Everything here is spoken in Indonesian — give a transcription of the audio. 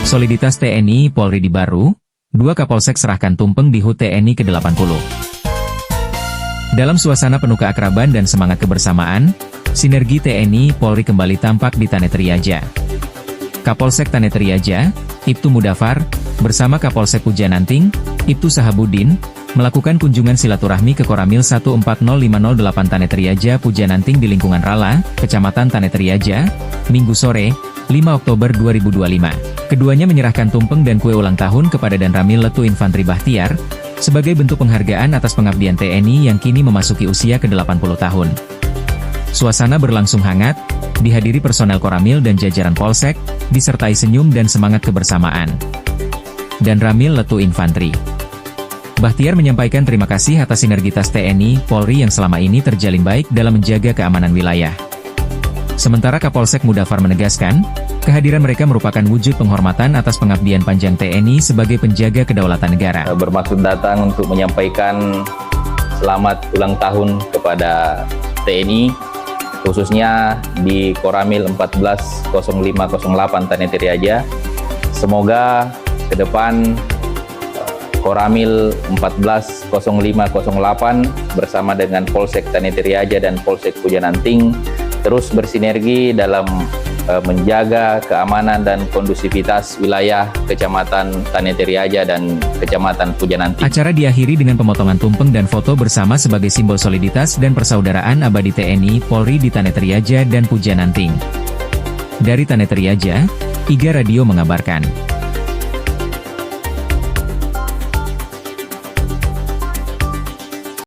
Soliditas TNI Polri di Baru, 2 Kapolsek serahkan tumpeng di HUT TNI ke-80. Dalam suasana penuh keakraban dan semangat kebersamaan, sinergi TNI Polri kembali tampak di Tanah Triaja. Kapolsek Tanah Triaja, Ibtu Mudafar, bersama Kapolsek Pujananting, Ibtu Sahabudin, melakukan kunjungan silaturahmi ke Koramil 140508 Tanah Triaja Pujananting di lingkungan Rala, Kecamatan Tanah Triaja, Minggu sore, 5 Oktober 2025. Keduanya menyerahkan tumpeng dan kue ulang tahun kepada Danramil Letu Infantri Bahtiar, sebagai bentuk penghargaan atas pengabdian TNI yang kini memasuki usia ke-80 tahun. Suasana berlangsung hangat, dihadiri personel Koramil dan jajaran Polsek, disertai senyum dan semangat kebersamaan. Danramil Letu Infantri Bahtiar menyampaikan terima kasih atas sinergitas TNI Polri yang selama ini terjalin baik dalam menjaga keamanan wilayah. Sementara Kapolsek Mudafar menegaskan, kehadiran mereka merupakan wujud penghormatan atas pengabdian panjang TNI sebagai penjaga kedaulatan negara. Bermaksud datang untuk menyampaikan selamat ulang tahun kepada TNI, khususnya di Koramil 140508 Tanah Triaja. Semoga ke depan Koramil 140508 bersama dengan Polsek Tanah Triaja dan Polsek Pujananting terus bersinergi dalam menjaga keamanan dan kondusivitas wilayah Kecamatan Tanah Triaja dan Kecamatan Pujananting. Acara diakhiri dengan pemotongan tumpeng dan foto bersama sebagai simbol soliditas dan persaudaraan abadi TNI Polri di Tanah Triaja dan Pujananting. Dari Tanah Triaja, IGA Radio mengabarkan.